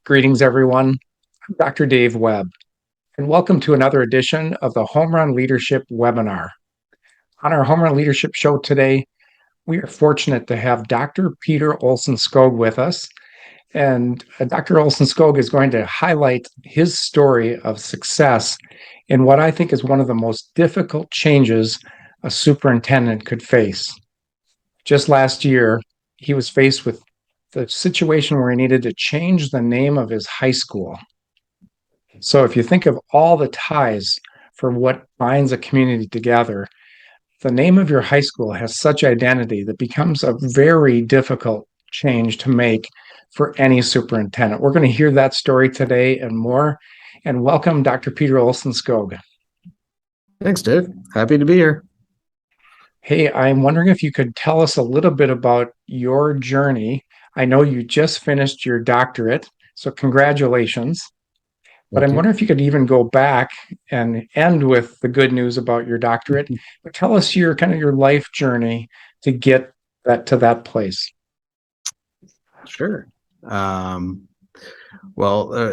Greetings, everyone. I'm Dr. Dave Webb, and welcome to another edition of the Homerun Leadership webinar. On our Homerun Leadership show today, we are fortunate to have Dr. Peter Olson Skog with us. And Dr. Olson Skog is going to highlight his story of success in what I think is one of the most difficult changes a superintendent could face. Just last year, he was faced with the situation where he needed to change the name of his high school. So if you think of all the ties for what binds a community together, the name of your high school has such identity that becomes a very difficult change to make for any superintendent. We're going to hear that story today and more. And welcome, Dr. Peter Olson Skog. Thanks, Dave. Happy to be here. Hey, I'm wondering if you could tell us a little bit about your journey. I know you just finished your doctorate, so congratulations. But I'm wondering if you could even go back and end with the good news about your doctorate. But tell us your your life journey to get that to that place. Sure.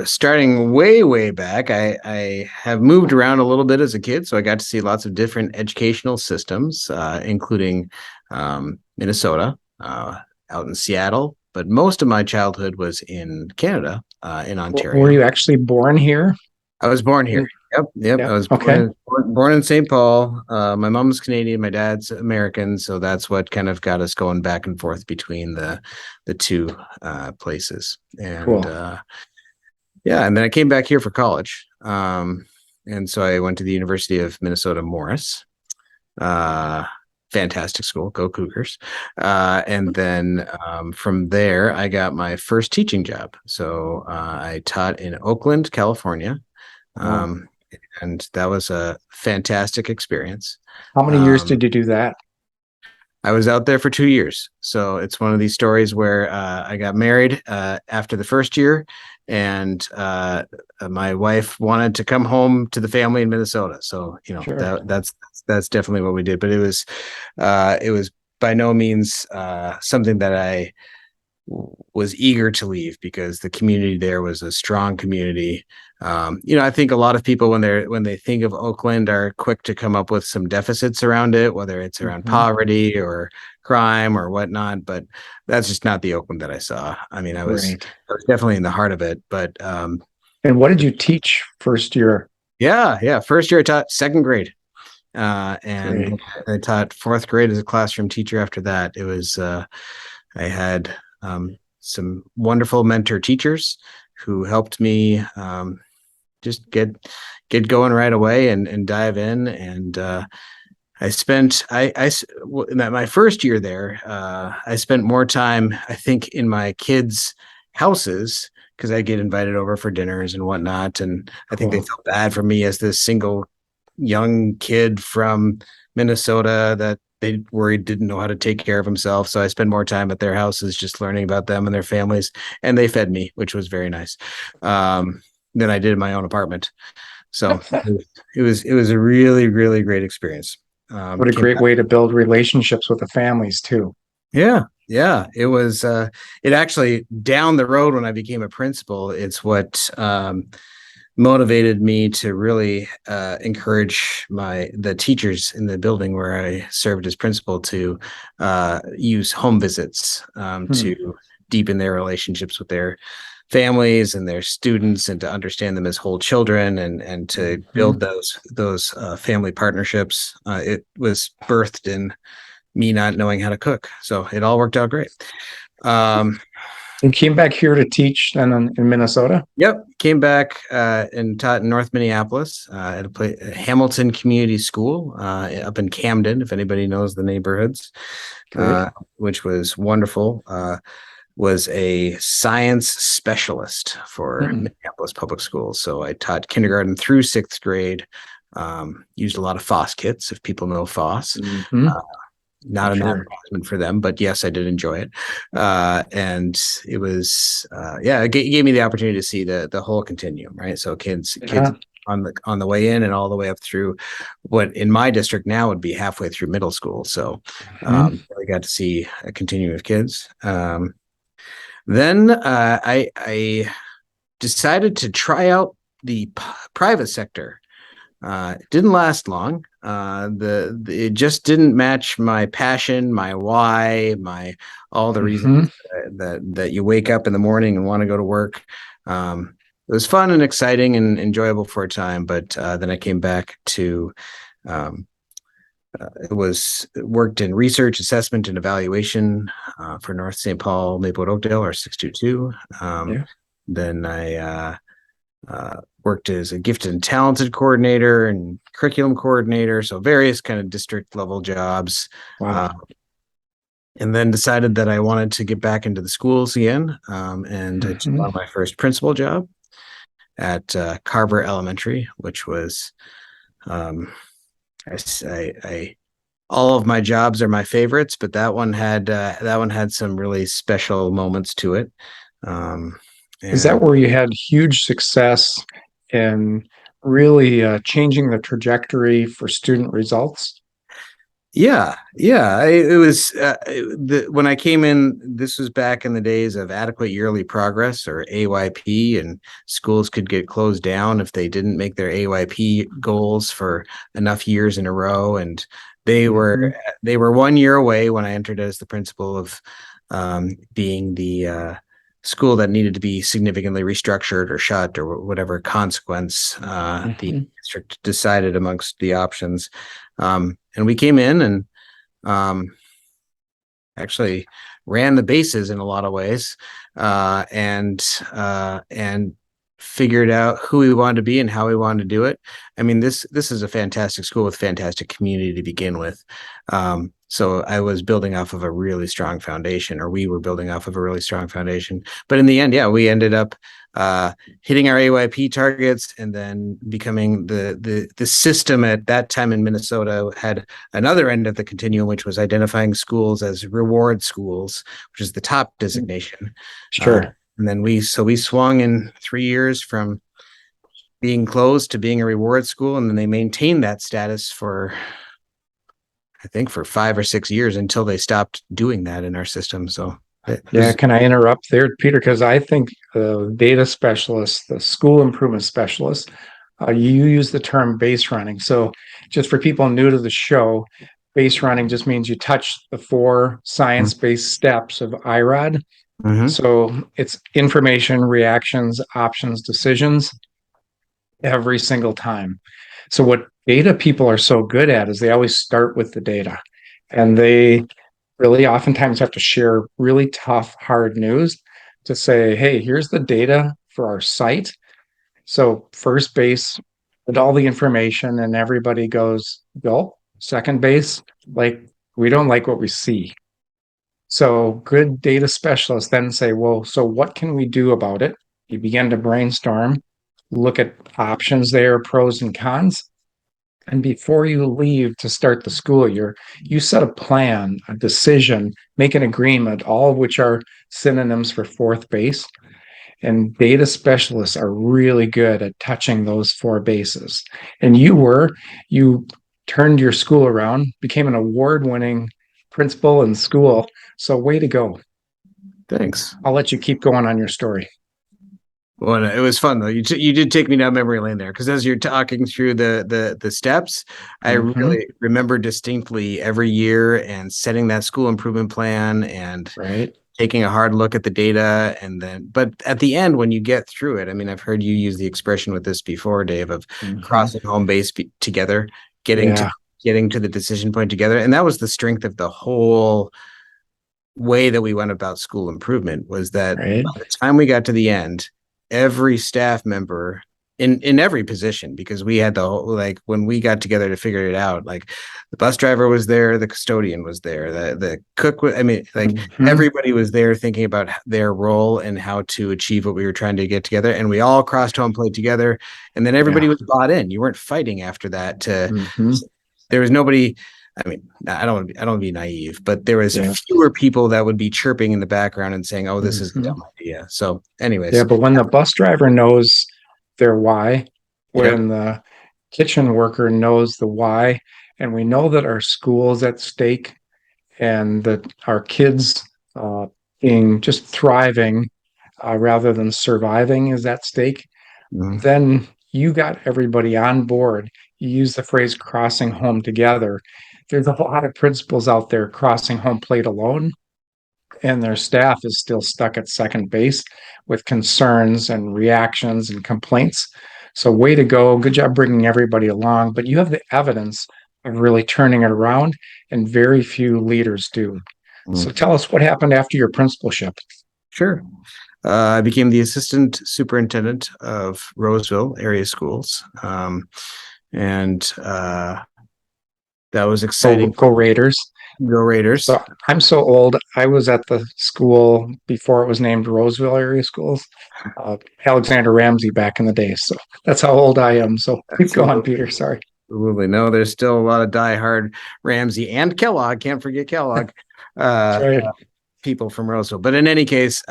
Starting way back, I have moved around a little bit as a kid, so I got to see lots of different educational systems, including Minnesota, out in Seattle. But most of my childhood was in Canada, in Ontario. Were you actually born here? I was born here. Yep. I was born in St. Paul. My mom's Canadian, my dad's American, so that's what kind of got us going back and forth between the two places. And cool. And then I came back here for college. And so I went to the University of Minnesota Morris. Fantastic school, go Cougars. And then from there, I got my first teaching job. So I taught in Oakland, California. And that was a fantastic experience. How many years did you do that? I was out there for 2 years. So it's one of these stories where I got married after the first year, and my wife wanted to come home to the family in Minnesota. So, sure. That's definitely what we did. But it was by no means something that I was eager to leave, because the community there was a strong community. I think a lot of people, when they think of Oakland, are quick to come up with some deficits around it, whether it's around poverty or crime or whatnot. But that's just not the Oakland that I saw. I mean, I was definitely in the heart of it. But and what did you teach first year? Yeah. First year I taught second grade. And I taught fourth grade as a classroom teacher. After that, it was I had some wonderful mentor teachers who helped me just get going right away and dive in. And I spent my first year there. I spent more time, I think, in my kids' houses, because I get invited over for dinners and whatnot. And I think they felt bad for me as this single young kid from Minnesota that they worried didn't know how to take care of himself. So I spend more time at their houses, just learning about them and their families, and they fed me, which was very nice, than I did in my own apartment. So it was a really, really great experience. What a great way to build relationships with the families too. Yeah. It was, it actually, down the road when I became a principal, it's what motivated me to really encourage the teachers in the building where I served as principal to use home visits to deepen their relationships with their families and their students, and to understand them as whole children, and to build those family partnerships. It was birthed in me not knowing how to cook, so it all worked out great. You came back here to teach then in Minnesota? Yep. Came back and taught in North Minneapolis at a Hamilton Community School up in Camden, if anybody knows the neighborhoods, which was wonderful. Was a science specialist for Minneapolis Public Schools. So I taught kindergarten through sixth grade, used a lot of FOSS kits, if people know FOSS. Not an advertisement for them, but yes, I did enjoy it. And it was, it gave me the opportunity to see the whole continuum, right? So kids on the way in and all the way up through what in my district now would be halfway through middle school. So I got to see a continuum of kids. Then I decided to try out the private sector. It didn't last long. It just didn't match my passion, my why, my all the reasons Mm-hmm. that you wake up in the morning and want to go to work. It was fun and exciting and enjoyable for a time, but then I came back to um, it was worked in research, assessment, and evaluation for North St. Paul, Maplewood, Oakdale, or 622. Yeah. Then I worked as a gifted and talented coordinator and curriculum coordinator, so various kind of district level jobs. Wow. And then decided that I wanted to get back into the schools again, and I took Mm-hmm. on my first principal job at Carver Elementary, which was um, I all of my jobs are my favorites, but that one had some really special moments to it. Um, Is that and where you had huge success in really changing the trajectory for student results? it was when I came in. This was back in the days of adequate yearly progress, or AYP, and schools could get closed down if they didn't make their AYP goals for enough years in a row. And they Mm-hmm. were they were 1 year away when I entered as the principal of being the school that needed to be significantly restructured or shut or whatever consequence the Mm-hmm. district decided amongst the options. And we came in and um, actually ran the bases in a lot of ways, and figured out who we wanted to be and how we wanted to do it. I mean, this is a fantastic school with fantastic community to begin with. So I was building off of a really strong foundation, or we were building off of a really strong foundation. But in the end, yeah, we ended up hitting our AYP targets, and then becoming the system at that time in Minnesota had another end of the continuum, which was identifying schools as reward schools, which is the top designation. Sure. And then we swung in 3 years from being closed to being a reward school, and then they maintained that status for, I think, for 5 or 6 years until they stopped doing that in our system. So it Yeah, was can I interrupt there, Peter? Because I think the data specialist, the school improvement specialist, you use the term base running. So, just for people new to the show, base running just means you touch the four science-based steps of IROD. Mhm. So, it's information, reactions, options, decisions every single time. So, what data people are so good at is they always start with the data, and they really oftentimes have to share really tough, hard news to say, hey, here's the data for our site. So first base with all the information, and everybody goes, go. Second base, like, we don't like what we see. So good data specialists then say, well, so what can we do about it? You begin to brainstorm, look at options there, pros and cons. And before you leave to start the school year, you set a plan, a decision, make an agreement, all of which are synonyms for fourth base. And data specialists are really good at touching those four bases. And you turned your school around, became an award-winning principal in school. So way to go. Thanks. I'll let you keep going on your story. Well, it was fun though. You did take me down memory lane there, because as you're talking through the steps, I Mm-hmm. really remember distinctly every year and setting that school improvement plan and Right. taking a hard look at the data. And then, but at the end, when you get through it, I mean, I've heard you use the expression with this before, Dave, of Mm-hmm. crossing home base together, getting to Yeah. getting to the decision point together. And that was the strength of the whole way that we went about school improvement, was that Right. by the time we got to the end, every staff member in every position, because we had the whole, like, when we got together to figure it out, like, the bus driver was there, the custodian was there, the cook was, I mean, like, Mm-hmm. everybody was there thinking about their role and how to achieve what we were trying to get together, and we all crossed home plate together, and then everybody Yeah. was bought in. You weren't fighting after that to Mm-hmm. there was nobody. I mean, I don't want to be naive, but there was Yeah. fewer people that would be chirping in the background and saying, "Oh, this is a Mm-hmm. dumb idea." So, Yeah, anyways, but when the bus driver knows their why, yep, when the kitchen worker knows the why, and we know that our school's at stake and that our kids being just thriving, rather than surviving is at stake, Mhm. then you got everybody on board. You use the phrase crossing home together. There's a lot of principals out there crossing home plate alone, and their staff is still stuck at second base with concerns and reactions and complaints. So, way to go. Good job bringing everybody along. But you have the evidence of really turning it around, and very few leaders do. So, Mhm. tell us what happened after your principalship. Sure. I became the assistant superintendent of Roseville area schools. And that was Go, exciting. go Raiders. Go Raiders. So I'm so old. I was at the school before it was named Roseville Area Schools, Alexander Ramsey back in the day. So that's how old I am. So keep going, Absolutely. Peter. Sorry. Absolutely. No, there's still a lot of diehard Ramsey and Kellogg. Can't forget Kellogg. That's Uh, right. People from Roseville. But in any case,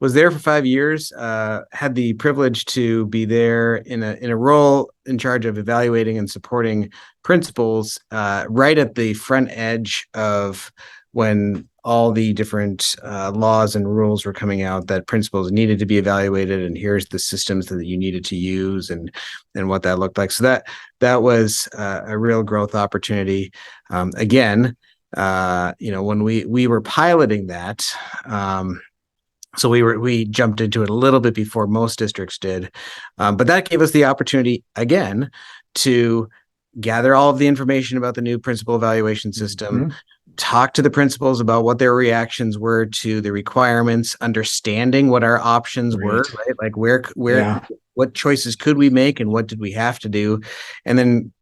was there for 5 years. Had the privilege to be there in a role in charge of evaluating and supporting principals right at the front edge of when all the different laws and rules were coming out that principals needed to be evaluated, and here's the systems that you needed to use and what that looked like. So that was a real growth opportunity. Again, when we were piloting that, so we jumped into it a little bit before most districts did, but that gave us the opportunity again to gather all of the information about the new principal evaluation system, Mhm. talk to the principals about what their reactions were to the requirements, understanding what our options were, Great. right? Like where Yeah. what choices could we make and what did we have to do, and then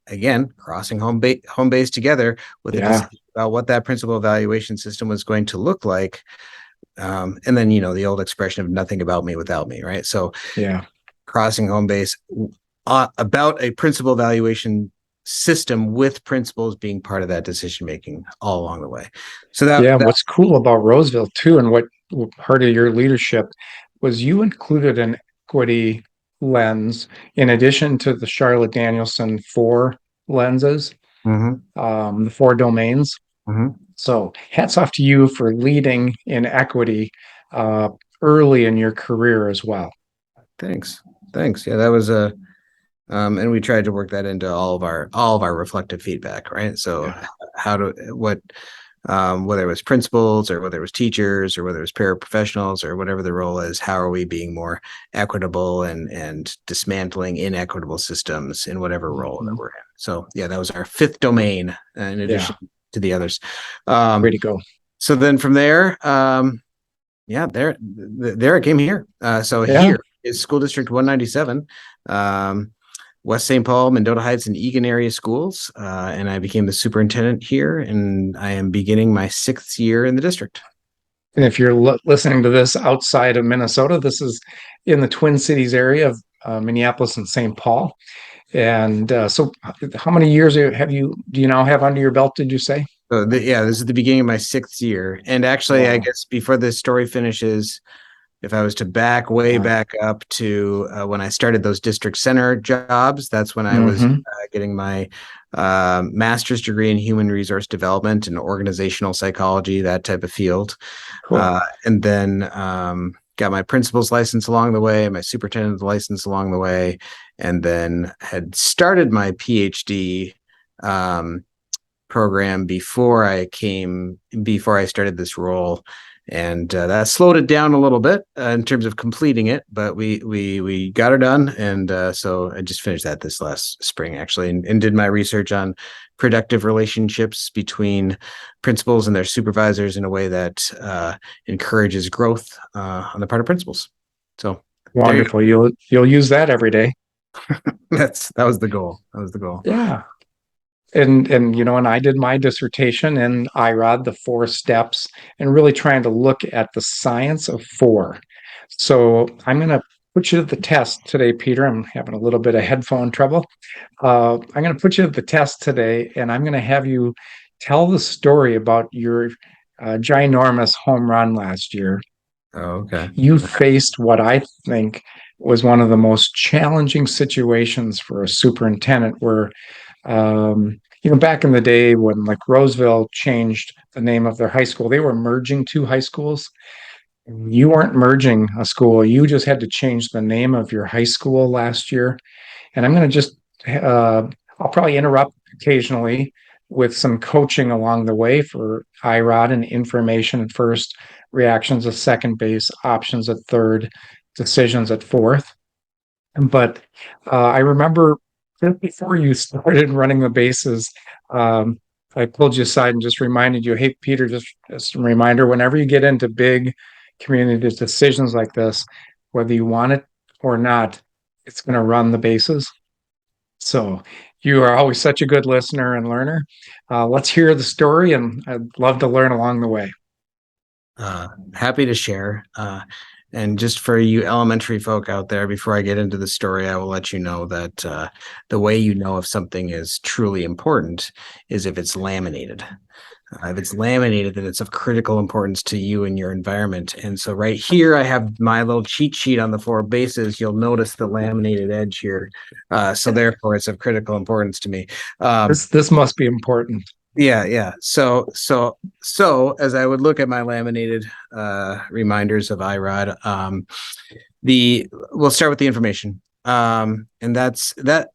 again crossing home base together with a Yeah. decision about what that principal evaluation system was going to look like. And then the old expression of nothing about me without me, right? So Yeah. crossing home base about a principal evaluation system with principals being part of that decision making all along the way. So Yeah. that What's cool about Roseville too, and what part of your leadership was you included an equity lens in addition to the Charlotte Danielson four lenses, Mhm, the four domains. mhm. So hats off to you for leading in equity uh, early in your career as well. Thanks. Yeah, that was a and we tried to work that into all of our reflective feedback, right? So Yeah. how to what whether it was principals or whether it was teachers or whether it was paraprofessionals or whatever the role is, how are we being more equitable and dismantling inequitable systems in whatever role that Mhm. we're in. So yeah, that was our fifth domain in Yeah. addition to the others. Um, Way to go. so then from there, yeah, there I came here. So Yeah. here is School District 197. Um, West St. Paul, Mendota Heights, and Eagan area schools. And I became the superintendent here, and I am beginning my 6th year in the district. And if you're listening to this outside of Minnesota, this is in the Twin Cities area of Minneapolis and St. Paul. And so, how many years do you now have under your belt, did you say? So yeah, this is the beginning of my 6th year. And actually, I Wow. guess before this story finishes, if I was to way Yeah. back up to when I started those district center jobs, that's when I was Hmm. getting my master's degree in human resource development and organizational psychology, that type of field. Cool. And then got my principal's license along the way, my superintendent's license along the way, and then had started my PhD um, program before I started this role, and that slowed it down a little bit in terms of completing it, but we got it done, and so I just finished that this last spring actually, and did my research on productive relationships between principals and their supervisors in a way that encourages growth on the part of principals. So there you Wonderful. You'll use that every day. go. That was the goal. That was the goal. Yeah. And I did my dissertation in IROD, the four steps, and really trying to look at the science of four. So I'm going to put you to the test today, Peter. I'm having a little bit of headphone trouble. I'm going to put you to the test today, and I'm going to have you tell the story about your ginormous home run last year. Oh, okay. You faced what I think was one of the most challenging situations for a superintendent where back in the day when like Roseville changed the name of their high school, they were merging two high schools. You weren't merging a school. You just had to change the name of your high school last year. And I'm going to just, I'll probably interrupt occasionally with some coaching along the way for IROD and information at first, reactions at second base, options at third, decisions at fourth. But I remember just before you started running the bases, um, I pulled you aside and just reminded you, hey, Peter, just a reminder, whenever you get into big community decisions like this, whether you want it or not, it's going to run the bases. So you are always such a good listener and learner. Let's hear the story, and I'd love to learn along the way. Happy to share. And just for you elementary folk out there, before I get into the story, I will let you know that the way you know if something is truly important is if it's laminated. If it's laminated, then it's of critical importance to you and your environment. And so right here, I have my little cheat sheet on the 4 bases. You'll notice the laminated edge here. So therefore, it's of critical importance to me. This must be important. Yeah. So as I would look at my laminated reminders of IROD, we'll start with the information. And that's that.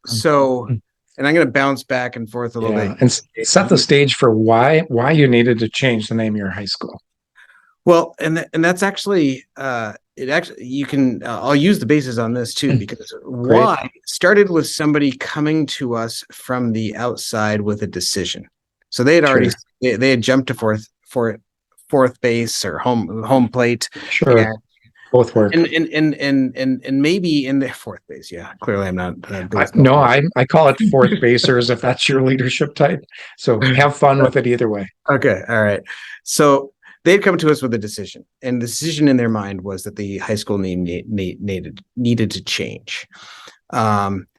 So, and I'm going to bounce back and forth a little bit and set the stage for why you needed to change the name of your high school. Well, and that's actually you can I'll use the basis on this too, because why started with somebody coming to us from the outside with a decision. So they had already they had jumped to fourth base or home plate. Sure. Both work. And maybe in the fourth base. Yeah, clearly I'm not. I call it fourth basers if that's your leadership type. So have fun with it either way. Okay. All right. So they'd come to us with a decision, and the decision in their mind was that the high school name needed to change.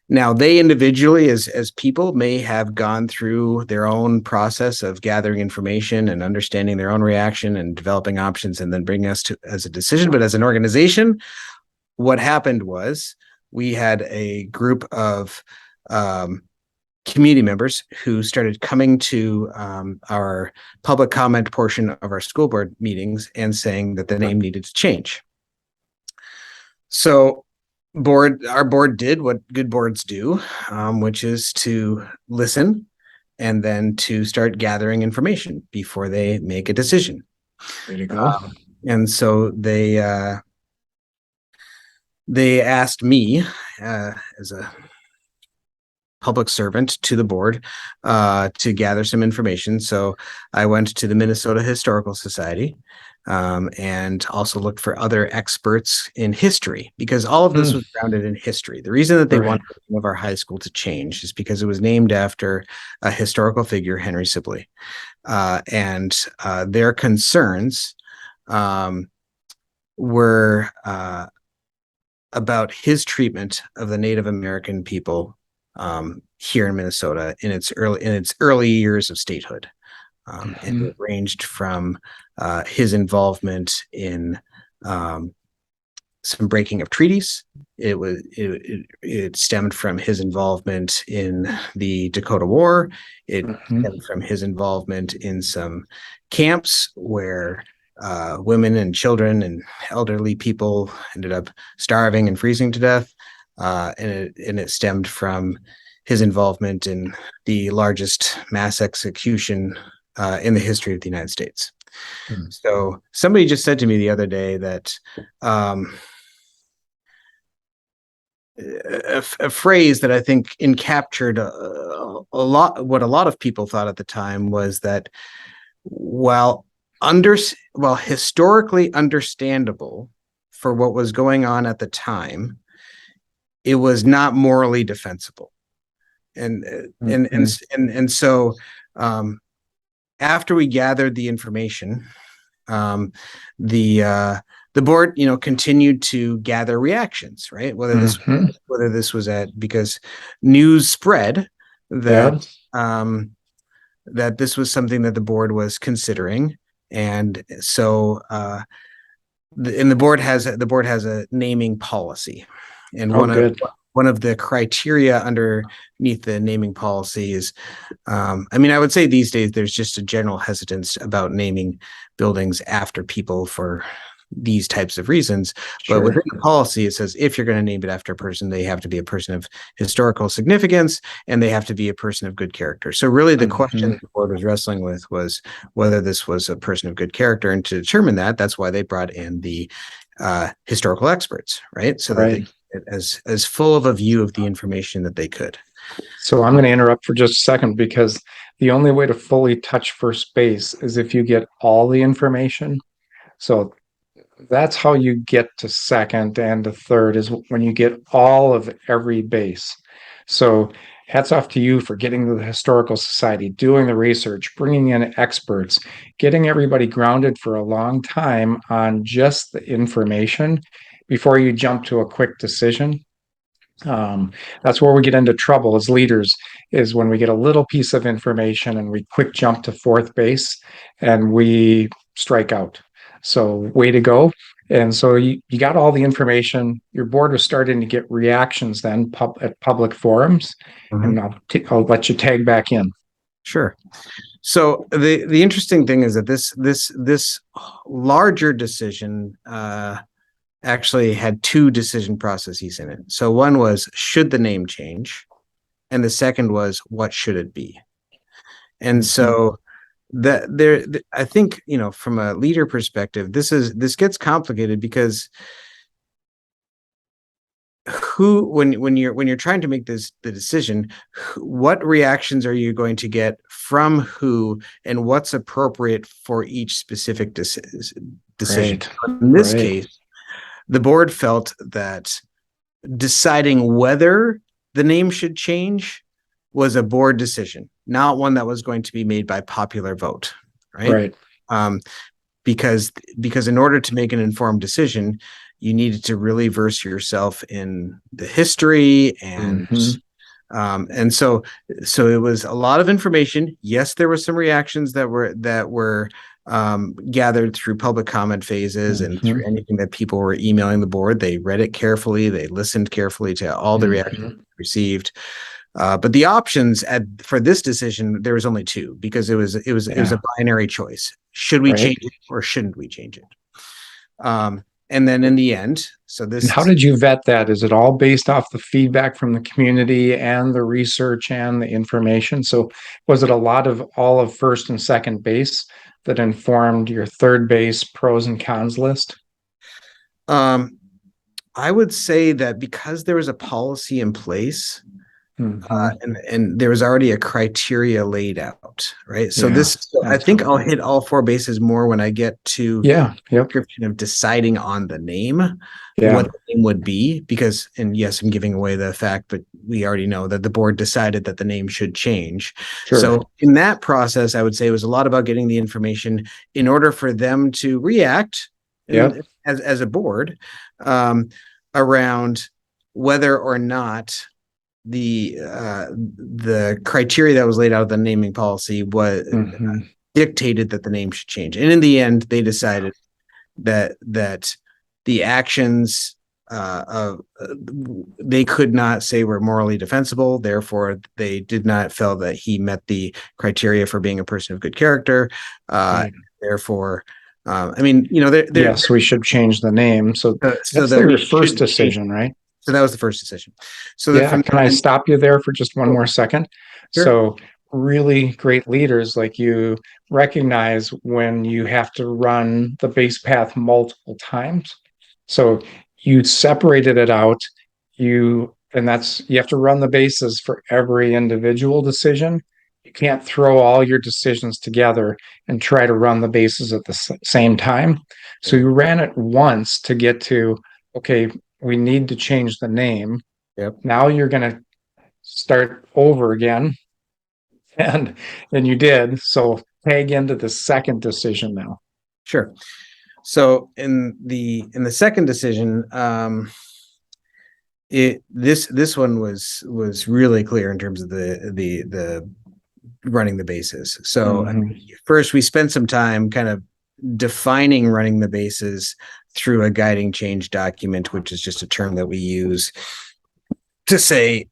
Now they individually as people may have gone through their own process of gathering information and understanding their own reaction and developing options and then bringing us to as a decision. But as an organization, what happened was we had a group of community members who started coming to our public comment portion of our school board meetings and saying that the name needed to change. So our board did what good boards do, which is to listen and then to start gathering information before they make a decision. There you go. And so they asked me as a public servant to the board to gather some information. So I went to the Minnesota Historical Society and also looked for other experts in history, because all of this was grounded in history. The reason that they wanted the name of our high school to change is because it was named after a historical figure, Henry Sibley, and their concerns were about his treatment of the Native American people here in Minnesota in its early years of statehood. And it ranged from his involvement in some breaking of treaties. It stemmed from his involvement in the Dakota War. It stemmed from his involvement in some camps where women and children and elderly people ended up starving and freezing to death. And it stemmed from his involvement in the largest mass execution in the history of the United States. So somebody just said to me the other day that a phrase that I think encaptured a lot what a lot of people thought at the time was that while historically understandable for what was going on at the time, it was not morally defensible. And so after we gathered the information, the board, continued to gather reactions, right? Whether this was because news spread that that this was something that the board was considering, and so the board has a naming policy, and one of the criteria underneath the naming policy is, I would say these days there's just a general hesitance about naming buildings after people for these types of reasons. But within the policy, it says if you're going to name it after a person, they have to be a person of historical significance and they have to be a person of good character. So really the question the board was wrestling with was whether this was a person of good character. And to determine that, that's why they brought in the historical experts, right? So that they get as full of a view of the information that they could. So I'm going to interrupt for just a second, because the only way to fully touch first base is if you get all the information. So that's how you get to second and to third, is when you get all of every base. So hats off to you for getting to the Historical Society, doing the research, bringing in experts, getting everybody grounded for a long time on just the information before you jump to a quick decision. That's where we get into trouble as leaders, is when we get a little piece of information and we quick jump to fourth base and we strike out. So way to go. And so you got all the information. Your board was starting to get reactions then at public forums. And I'll let you tag back in. Sure. So the interesting thing is that this larger decision actually had two decision processes in it. So one was, should the name change? And the second was, what should it be? And so I think, from a leader perspective, this gets complicated, because when you're trying to make the decision, what reactions are you going to get from who, and what's appropriate for each specific decision? In this case, the board felt that deciding whether the name should change was a board decision, not one that was going to be made by popular vote, right? Because in order to make an informed decision, you needed to really verse yourself in the history and so it was a lot of information. Yes, there were some reactions that were gathered through public comment phases and through anything that people were emailing the board. They read it carefully. They listened carefully to all the reactions received. But the options for this decision, there was only two, because it was a binary choice. Should we change it or shouldn't we change it? And then in the end, and how did you vet that? Is it all based off the feedback from the community and the research and the information? So was it a lot of all of first and second base that informed your third base pros and cons list? I would say that because there was a policy in place, and there was already a criteria laid out, right? So I think I'll hit all four bases more when I get to the description of deciding on the name, what the name would be, because, and yes, I'm giving away the fact, but we already know that the board decided that the name should change. So in that process, I would say it was a lot about getting the information in order for them to react as a board around whether or not the criteria that was laid out of the naming policy was dictated that the name should change. And in the end, they decided that the actions they could not say were morally defensible. Therefore, they did not feel that he met the criteria for being a person of good character. Therefore, yes, we should change the name. So that's their first decision, right? So that was the first decision. So can I stop you there for just one more second? So really great leaders like you recognize when you have to run the base path multiple times. So you separated it out. You have to run the bases for every individual decision. You can't throw all your decisions together and try to run the bases at the same time. So you ran it once to get to, okay, we need to change the name. Now you're going to start over again. And you did. So tag into the second decision now. Sure. So in the second decision, this one was really clear in terms of the running the bases. So first we spent some time kind of defining running the bases through a guiding change document, which is just a term that we use to say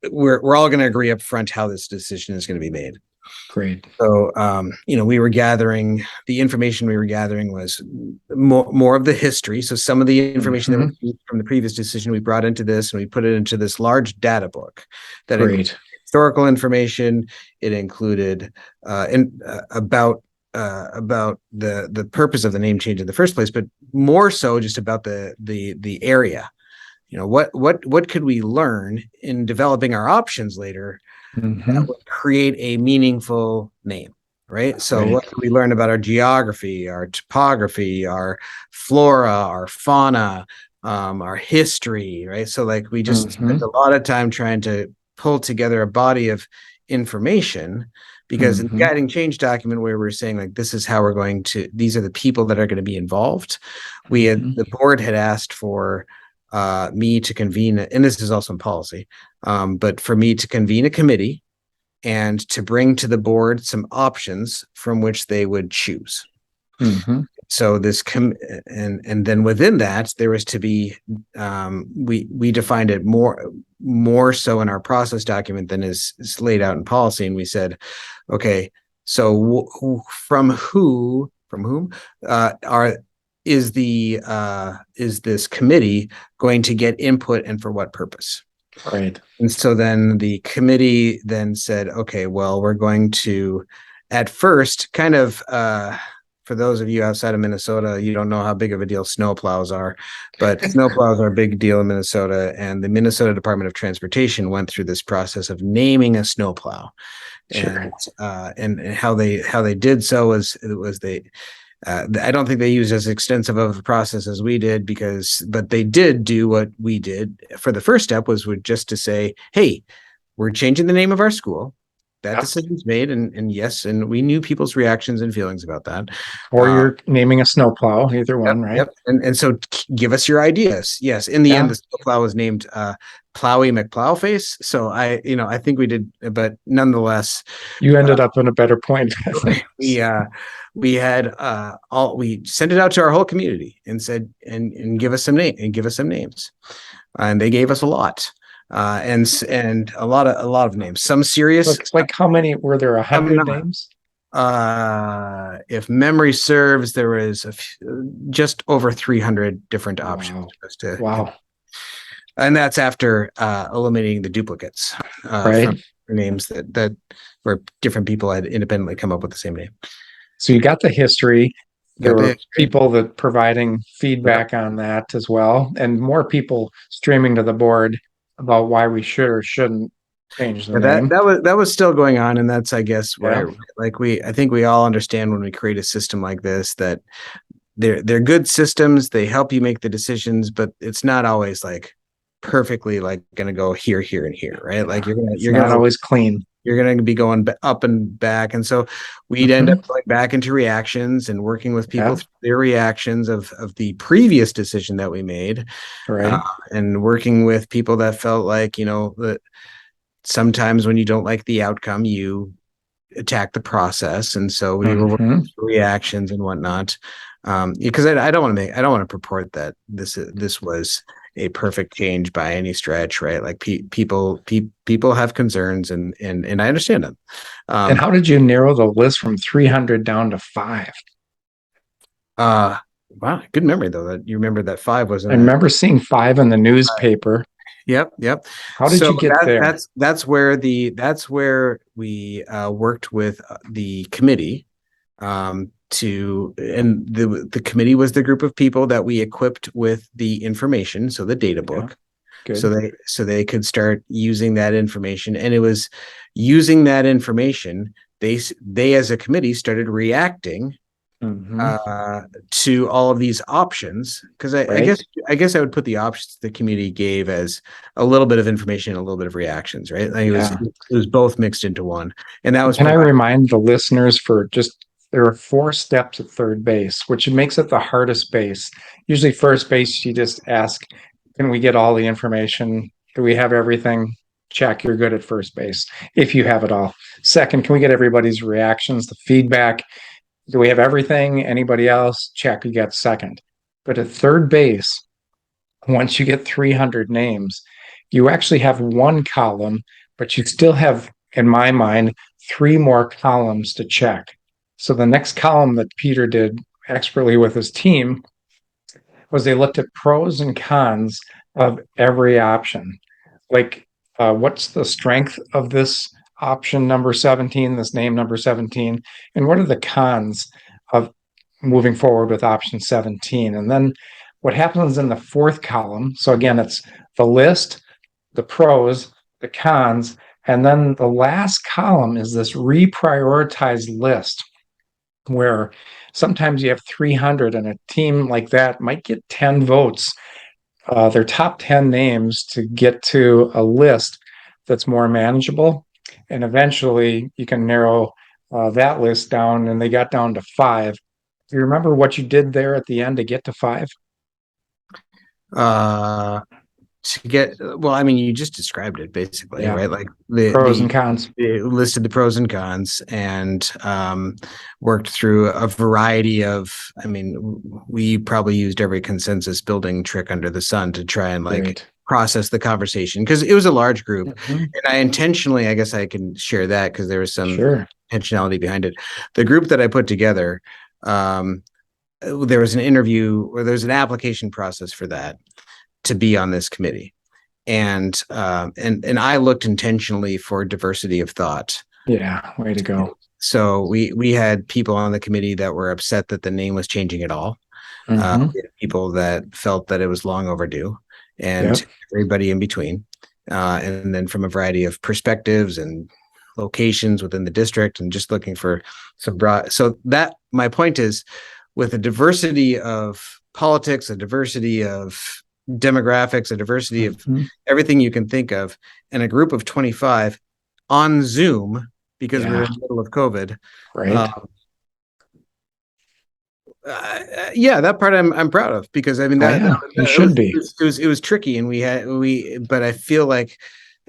we're all going to agree up front how this decision is going to be made. Great. So, we were gathering the information we were gathering was more of the history. So some of the information that Mhm. we from the previous decision we brought into this, and we put it into this large data book that includes Great. historical information. It included about the purpose of the name change in the first place, but more so just about the area. What could we learn in developing our options later that Mhm. would create a meaningful name, right? So Right. what can we learn about our geography, our topography, our flora, our fauna, our history, right? So like we just spent Mhm. a lot of time trying to pull together a body of information, because in the Mhm. guiding change document where we're saying like this is how we're going to, these are the people that are going to be involved, Mhm. the board had asked for me to convene, and this is also in policy, but for me to convene a committee and to bring to the board some options from which they would choose. Mhm. So and then within that there was to be, we defined it more so in our process document than is laid out in policy, and we said, okay, so from whom are is this committee going to get input, and for what purpose? Right. And so then the committee then said, okay, well, we're going to, at first, kind of, for those of you outside of Minnesota, you don't know how big of a deal snowplows are, but snowplows are a big deal in Minnesota. And the Minnesota Department of Transportation went through this process of naming a snowplow. Sure. And how they did so was they, I don't think they used as extensive of a process as we did, but they did do what we did for the first step, was just to say, hey, we're changing the name of our school. That Yep. decision's made, and yes, and we knew people's reactions and feelings about that. Or you're naming a snowplow, either Yep, one, right? yep. And so give us your ideas. Yes, in the end, Yeah. the snowplow was named Plowy McPlowface. So I think we did, but nonetheless, You ended up in a better point. we we had we sent it out to our whole community and said, and give us some names, and they gave us a lot, and a lot of names, some serious, Like how many were there? some 100 not. names? If memory serves, there was just over 300 different options Wow. as to, Wow. and that's after eliminating the duplicates Right. from names that where different people had independently come up with the same name. So you got the history. There Got the were history. people that providing Yep. feedback on that as well, and more people streaming to the board about why we should or shouldn't change the Yeah, that name. that was still going on, and that's, I guess, Yeah. where, like, I think we all understand when we create a system like this that they're good systems. They help you make the decisions, but it's not always like perfectly like going to go here, here, and here, right? Like Yeah. It's not always clean. you're going to be going up and back, and so we'd end up Mhm. going back into reactions and working with people Yeah. through their reactions of the previous decision that we made, uh, Right. and working with people that felt like, that sometimes when you don't like the outcome, you attack the process. And so we were working Hmm. through reactions and whatnot. Because I don't want I don't want to purport that this was a perfect change by any stretch, right? Like people have concerns, and I understand them. And Um, how did you narrow the list from 300 down to five? uh, wow, good memory though. That you remember that five I wasn't a. remember seeing five in the newspaper. Yep, yep. How did So you get there? that's where we worked with the committee, and the committee was the group of people that we equipped with the information, so the data Yeah. book, so Good. they could start using that information. And it was using that information, they as a committee started reacting Hmm. uh, to all of these options, because Right. I guess I would put the options the community gave as a little bit of information, a little bit of reactions, right? Like Yeah. it was both mixed into one, and that was Can I provided. remind the listeners for just there are four steps at third base, which makes it the hardest base. Usually, first base, you just ask, can we get all the information? Do we have everything? Check, you're good at first base if you have it all. Second, can we get everybody's reactions, the feedback? Do we have everything? Anybody else? Check, you got second. But at third base, once you get 300 names, you actually have one column, but you still have, in my mind, 3 more columns to check. So the next column that Peter did expertly with his team was they looked at pros and cons of every option. Like, what's the strength of this option number 17, this name number 17, and what are the cons of moving forward with option 17? And then what happens in the fourth column? So again, it's the list, the pros, the cons, and then the last column is this reprioritized list where sometimes you have 300 and a team like that might get 10 votes, their top 10 names to get to a list that's more manageable. And eventually you can narrow that list down, and they got down to 5. Do you remember what you did there at the end to get to 5? Well, I mean, you just described it basically, Yeah. right? Like Pros and cons. it listed the pros and cons and worked through a variety of, I mean, we probably used every consensus building trick under the sun to try and process the conversation, because it was a large group. And I intentionally, I guess I can share that because there was some intentionality behind it. The group that I put together, there was an interview, or there's an application process for that to be on this committee. And I looked intentionally for diversity of thought. Yeah, way to go. So we had people on the committee that were upset that the name was changing at all. We had people that felt that it was long overdue, and everybody in between. And then from a variety of perspectives and locations within the district, and just looking for some broad. So that, my point is, with a diversity of politics, a diversity of demographics, a diversity of everything you can think of, and a group of 25 on Zoom, because we're in the middle of COVID. Right. That part I'm proud of, because I mean it should be. It was tricky, and but I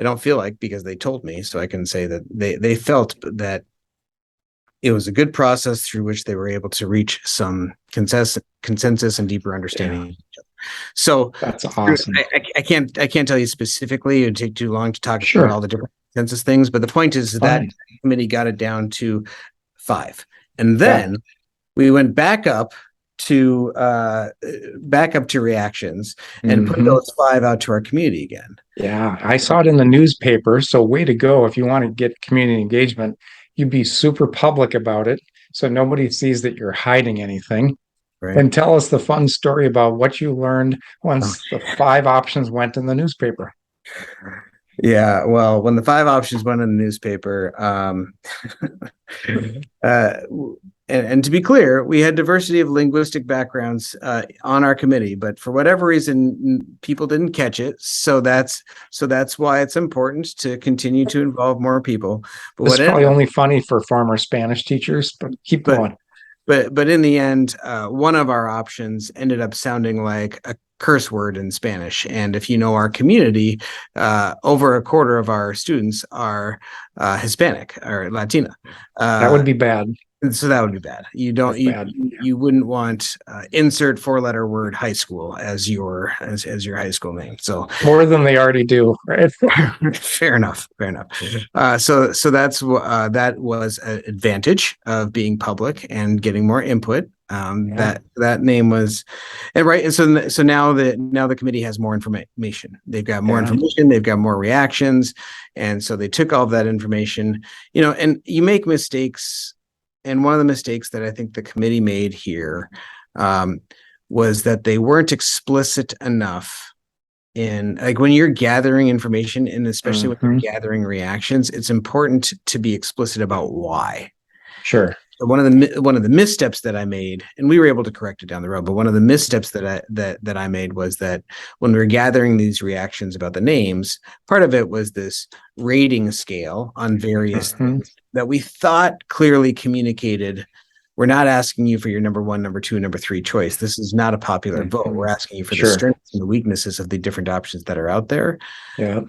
don't feel like, because they told me, so I can say that they felt that it was a good process through which they were able to reach some consensus and deeper understanding. So that's awesome. I can't tell you specifically. It would take too long to talk about all the different consensus things, but the point is that committee got it down to 5, and then we went back up to reactions and put those 5 out to our community again. Yeah, I saw it in the newspaper. So way to go. If you want to get community engagement, you be super public about it, so nobody sees that you're hiding anything. Right. And tell us the fun story about what you learned once the 5 options went in the newspaper. Yeah, well, when the 5 options went in the newspaper, and to be clear, we had diversity of linguistic backgrounds on our committee, but for whatever reason, people didn't catch it. So that's why it's important to continue to involve more people. But it's probably only funny for former Spanish teachers, but keep going. But in the end, one of our options ended up sounding like a curse word in Spanish. And if you know our community, over a quarter of our students are Hispanic or Latina. That would be bad. So that would be bad. You wouldn't want insert 4-letter word high school as your high school name. So more than they already do, right? Fair enough. So that was an advantage of being public and getting more input. That name was right. And so now the committee has more information. They've got more information. They've got more reactions, and so they took all of that information. And you make mistakes. And one of the mistakes that I think the committee made here was that they weren't explicit enough in, like, when you're gathering information, and especially when you're gathering reactions, it's important to be explicit about why. Sure. So one of the missteps that I made, and we were able to correct it down the road, but one of the missteps that I made was that when we were gathering these reactions about the names, part of it was this rating scale on various things that we thought clearly communicated. We're not asking you for your number 1, number 2, number 3 choice. This is not a popular vote. We're asking you for the strengths and the weaknesses of the different options that are out there. Yeah.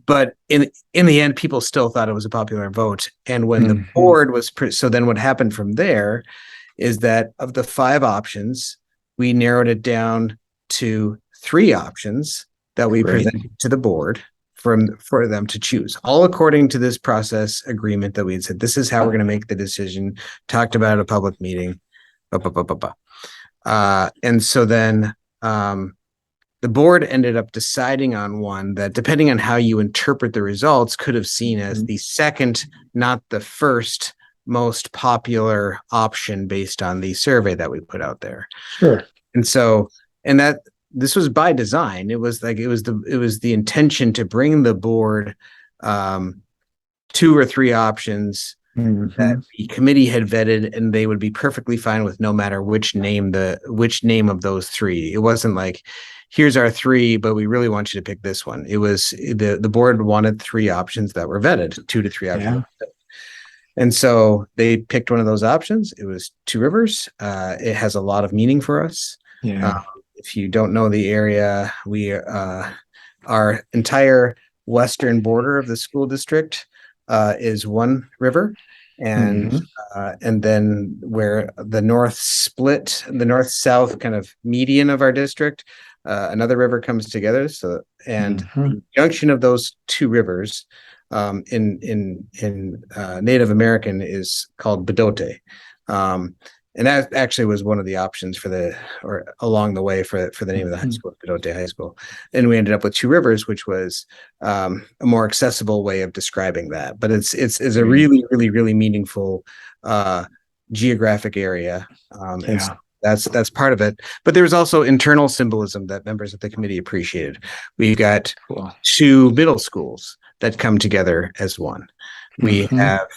But in the end, people still thought it was a popular vote. And when the board was, so then what happened from there is that of the 5 options, we narrowed it down to 3 options that we presented to the board. for them to choose, all according to this process agreement that we had said, this is how we're going to make the decision, talked about at a public meeting. And so then the board ended up deciding on one that, depending on how you interpret the results, could have seen as the second, not the first most popular option based on the survey that we put out there. Sure. And so, and that this was by design. It was the intention to bring the board 2 or 3 options that the committee had vetted, and they would be perfectly fine with no matter which name of those 3. It wasn't like, here's our 3, but we really want you to pick this one. It was the board wanted 3 options that were vetted, 2 to 3 options. Yeah. And so they picked one of those options. It was Two Rivers. It has a lot of meaning for us. Yeah. If you don't know the area, we our entire western border of the school district is one river, and then where the north-south kind of median of our district, another river comes together. So, and the junction of those 2 rivers in Native American is called Bedote. And that actually was one of the options along the way for the name of the high school, Bedote High School. And we ended up with Two Rivers, which was a more accessible way of describing that. But it's a really, really, really meaningful geographic area. And so that's part of it. But there was also internal symbolism that members of the committee appreciated. We've got 2 middle schools that come together as one. We have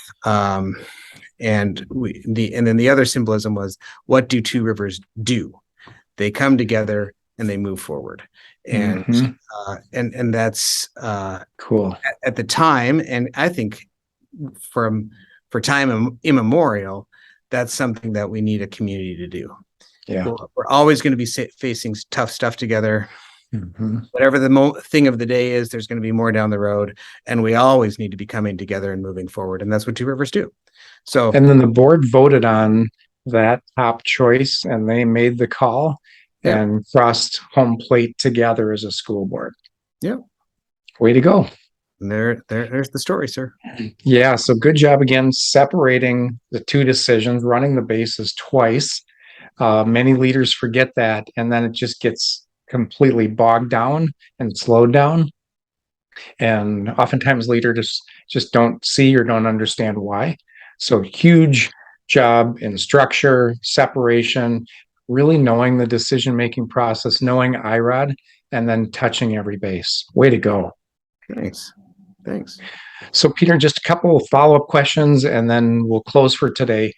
and then the other symbolism was, what do Two Rivers do? They come together and they move forward. And and that's cool at the time. And I think for time immemorial, that's something that we need a community to do. Yeah, we're always going to be facing tough stuff together. Whatever the thing of the day is, there's going to be more down the road, and we always need to be coming together and moving forward. And that's what Two Rivers do. So, and then the board voted on that top choice, and they made the call and crossed home plate together as a school board. Yeah, way to go. And there's the story, sir. Yeah, so good job again separating the 2 decisions, running the bases twice. Many leaders forget that, and then it just gets completely bogged down and slowed down. And oftentimes leaders just don't see or don't understand why. So huge job in structure, separation, really knowing the decision-making process, knowing IROD, and then touching every base. Way to go. Thanks. So Peter, just a couple of follow-up questions, and then we'll close for today.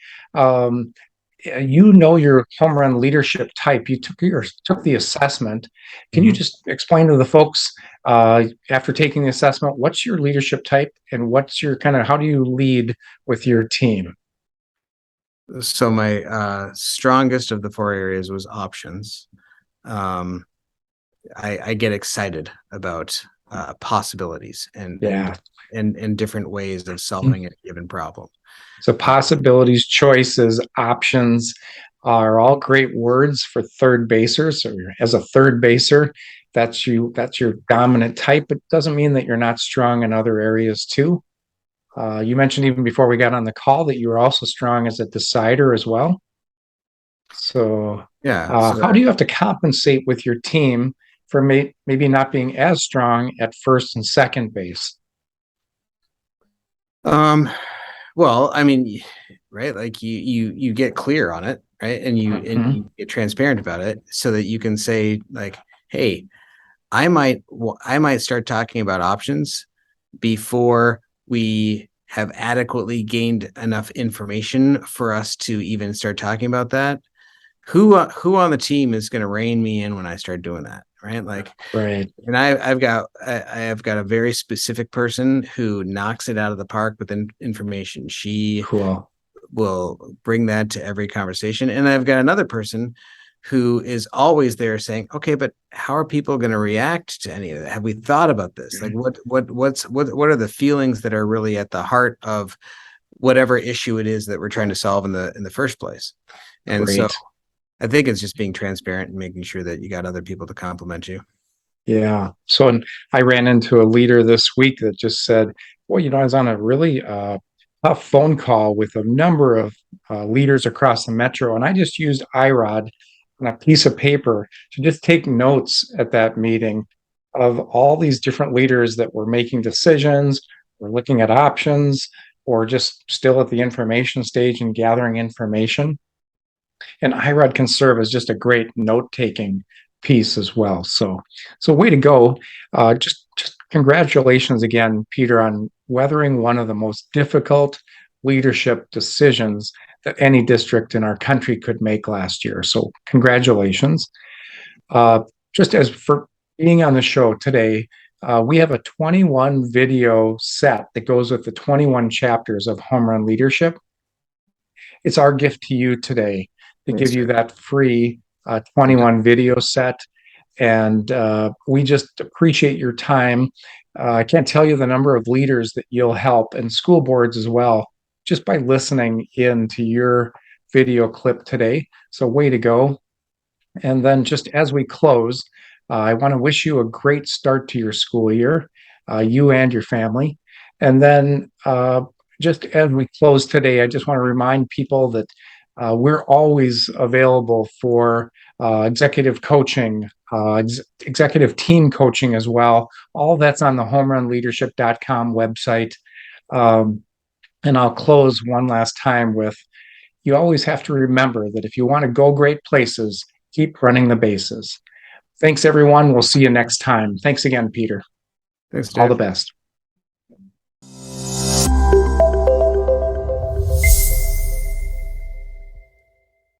Your Homerun leadership type. You took the assessment. Can you just explain to the folks after taking the assessment, what's your leadership type, and what's your how do you lead with your team? So my strongest of the 4 areas was options. I get excited about possibilities and different ways of solving a given problem. So possibilities, choices, options are all great words for third basers. Or as a third baser, that's your dominant type. It doesn't mean that you're not strong in other areas too. You mentioned even before we got on the call that you were also strong as a decider as well. So how do you have to compensate with your team for maybe not being as strong at first and second base? Well, I mean, right, like you get clear on it, right, and you get transparent about it, so that you can say, like, hey, I might start talking about options before we have adequately gained enough information for us to even start talking about that. Who on the team is going to rein me in when I start doing that? Right. Like, right. And I've got a very specific person who knocks it out of the park with information. She will bring that to every conversation. And I've got another person who is always there saying, okay, but how are people going to react to any of that? Have we thought about this? Like what are the feelings that are really at the heart of whatever issue it is that we're trying to solve in the first place? And so I think it's just being transparent and making sure that you got other people to compliment you. Yeah. So and I ran into a leader this week that just said, well, I was on a really tough phone call with a number of leaders across the metro, and I just used iRod on a piece of paper to just take notes at that meeting of all these different leaders that were making decisions, or looking at options, or just still at the information stage and gathering information. And iRod can serve as just a great note-taking piece as well. So way to go. Just congratulations again, Peter, on weathering one of the most difficult leadership decisions that any district in our country could make last year. So congratulations. Uh, just as for being on the show today, we have a 21 video set that goes with the 21 chapters of Home Run Leadership. It's our gift to you today to give you that free 21 video set. And we just appreciate your time. I can't tell you the number of leaders that you'll help and school boards as well, just by listening in to your video clip today. So, way to go. And then, just as we close, I want to wish you a great start to your school year, you and your family. And then, just as we close today, I just want to remind people that we're always available for executive coaching, executive team coaching as well. All that's on the homerunleadership.com website. Um, and I'll close one last time with, you always have to remember that if you want to go great places, keep running the bases. Thanks, everyone. We'll see you next time. Thanks again, Peter. Thanks, All the Dave. best.